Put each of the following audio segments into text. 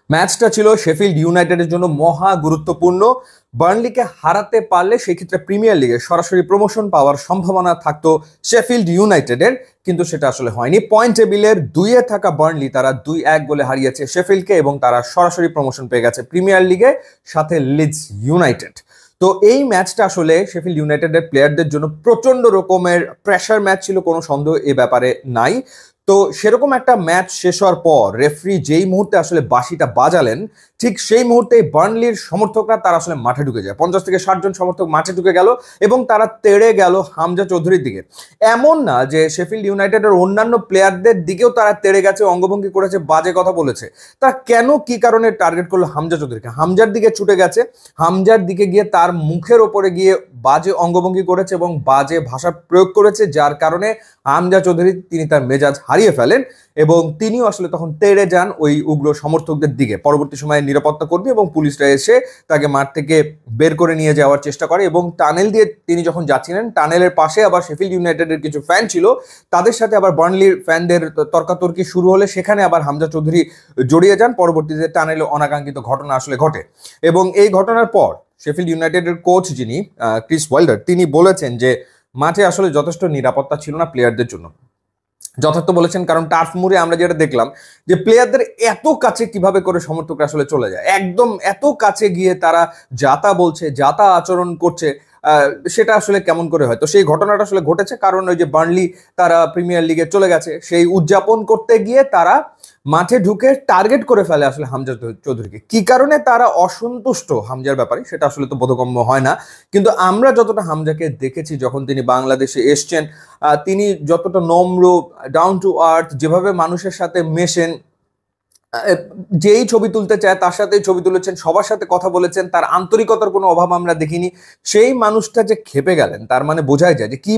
ম্যাচটা ছিল শেফিল্ড ইউনাইটেডের জন্য মহা গুরুত্বপূর্ণ। বার্নলিকে হারাতে পারলে সেই ক্ষেত্রে প্রিমিয়ার লিগে সরাসরি প্রমোশন পাওয়ার সম্ভাবনা থাকতো শেফিল্ড ইউনাইটেডের, কিন্তু সেটা আসলে হয়নি। পয়েন্ট টেবিলের 2-এ থাকা বার্নলি তারা 2-1 গোলে হারিয়েছে শেফিল্ডকে এবং তারা সরাসরি প্রমোশন পেয়ে গেছে প্রিমিয়ার লিগে, সাথে লিডস ইউনাইটেড। তো এই ম্যাচটা আসলে শেফিল্ড ইউনাইটেডের প্লেয়ারদের জন্য প্রচন্ড রকমের প্রেশার ম্যাচ ছিল, কোনো সন্দেহ এ ব্যাপারে নাই। তো সেরকম একটা ম্যাচ শেষ হওয়ার পর রেফারি যেই মুহূর্তে আসলে বাঁশিটা বাজালেন, ঠিক সেই মুহূর্তে বার্নলির সমর্থকরা তারা আসলে মাঠে ঢুকে যায়। 50 থেকে 60 জন সমর্থক মাঠে ঢুকে গেল এবং তারা তেড়ে গেল হামজা চৌধুরীর দিকে। এমন না যে শেফিল্ড ইউনাইটেডের অন্যান্য প্লেয়ারদের দিকেও তারা তেড়ে গেছে, অঙ্গভঙ্গি করেছে, বাজে কথা বলেছে। তারা কেন কি কারণে টার্গেট করলো হামজা চৌধুরীকে? হামজার দিকে ছুটে গেছে, হামজার দিকে গিয়ে তার মুখের ওপরে গিয়ে বাজে অঙ্গভঙ্গি করেছে এবং বাজে ভাষা প্রয়োগ করেছে, যার কারণে হামজা চৌধুরী তিনি তার মেজাজ হারিয়ে ফেলেন এবং তিনিও আসলে তখন তেড়ে যান ওই উগ্র সমর্থকদের দিকে। পরবর্তী সময়ে নিরাপত্তা কর্মী এবং পুলিশরা এসে তাকে মাঠ থেকে বের করে নিয়ে যাওয়ার চেষ্টা করে এবং টানেল দিয়ে তিনি যখন যাচ্ছিলেন, টানেলের পাশে আবার শেফিল্ড ইউনাইটেডের কিছু ফ্যান ছিল, তাদের সাথে আবার বার্নলির ফ্যানদের তর্কাতর্কি শুরু হলে সেখানে আবার হামজা চৌধুরী জড়িয়ে যান। পরবর্তীতে টানেলে অনাকাঙ্ক্ষিত ঘটনা আসলে ঘটে এবং এই ঘটনার পর শেফিল্ড ইউনাইটেডের কোচ যিনি ক্রিস ওয়াইল্ডার, তিনি বলেছেন যে মাঠে আসলে যথেষ্ট নিরাপত্তা ছিল না প্লেয়ারদের জন্য। যথার্থ বলেছেন, কারণ টার্ফ মুরে আমরা যেটা দেখলাম যে প্লেয়ারদের এত কাছে কিভাবে করে সমর্থকরা আসলে চলে যায়, একদম এত কাছে গিয়ে তারা যাতা বলছে, যাতা আচরণ করছে, সেটা আসলে কেমন করে হয়? তো সেই ঘটনাটা আসলে ঘটেছে কারণ ওই যে বার্নলি তারা প্রিমিয়ার লিগে চলে গেছে, সেই উদযাপন করতে গিয়ে তারা মাঠে ঢুকে টার্গেট করে ফেলে আসলে হামজা চৌধুরীকে। কি কারণে তারা অসন্তুষ্ট হামজার ব্যাপারে সেটা আসলে তো বোধগম্য হয় না, কিন্তু আমরা যতটা হামজাকে দেখেছি যখন তিনি বাংলাদেশে এসছেন, তিনি যতটা নম্র, ডাউন টু আর্থ, যেভাবে মানুষের সাথে মেশেন, যেই ছবি তুলতে চায় তার সাথেই ছবি তুলেছেন, সবার সাথে কথা বলেছেন, তার আন্তরিকতার কোনো অভাব আমরা দেখিনি। সেই মানুষটা যে খেপে গেলেন, তার মানে বোঝাই যায় যে কি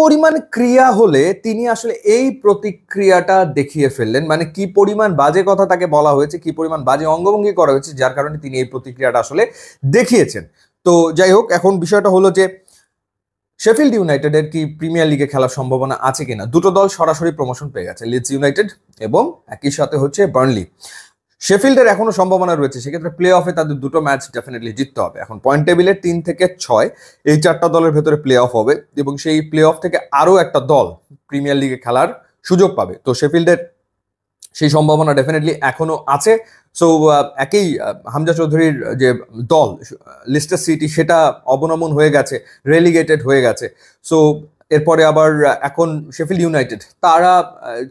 পরিমাণ ক্রিয়া হলে তিনি আসলে এই প্রতিক্রিয়াটা দেখিয়ে ফেললেন, মানে কি পরিমাণ বাজে কথা তাকে বলা হয়েছে, কি পরিমাণ বাজে অঙ্গভঙ্গি করা হয়েছে, যার কারণে তিনি এই প্রতিক্রিয়াটা আসলে দেখিয়েছেন। তো যাই হোক, এখন বিষয়টা হলো যে শেফিল্ড ইউনাইটেডের কি প্রিমিয়ার লিগে খেলার সম্ভাবনা আছে কিনা? দুটো দল সরাসরি প্রমোশন পেয়ে গেছে, লিডস ইউনাইটেড এবং একই সাথে হচ্ছে বার্নলি। শেফিল্ডের এখনো সম্ভাবনা রয়েছে, সেক্ষেত্রে প্লে অফে তাদের দুটো ম্যাচ ডেফিনেটলি জিততে হবে। এখন পয়েন্ট টেবিলে 3 থেকে 6 এই 4টা দলের ভেতরে প্লে অফ হবে এবং সেই প্লে অফ থেকে আরো একটা দল প্রিমিয়ার লিগে খেলার সুযোগ পাবে। তো শেফিল্ডের সেই সম্ভাবনা ডেফিনেটলি এখনো আছে। সো একই হামজা চৌধুরীর যে দল লিস্টার সিটি, সেটা অবনমন হয়ে গেছে, রেলিগেটেড হয়ে গেছে। সো এরপরে আবার এখন শেফিল্ড ইউনাইটেড, তারা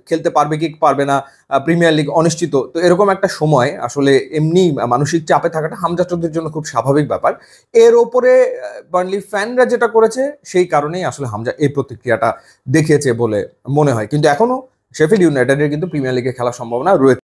খেলতে পারবে কি পারবে না, প্রিমিয়ার লিগ অনিশ্চিত। তো এরকম একটা সময় আসলে এমনি মানসিক চাপে থাকাটা হামজা চৌধুরীর জন্য খুব স্বাভাবিক ব্যাপার। এর ওপরে বার্নলি ফ্যানরা যেটা করেছে সেই কারণেই আসলে হামজা এই প্রতিক্রিয়াটা দেখিয়েছে বলে মনে হয়। কিন্তু এখনো শেফিল্ড ইউনাইটেডের কিন্তু প্রিমিয়ার লিগে খেলার সম্ভাবনা রয়েছে।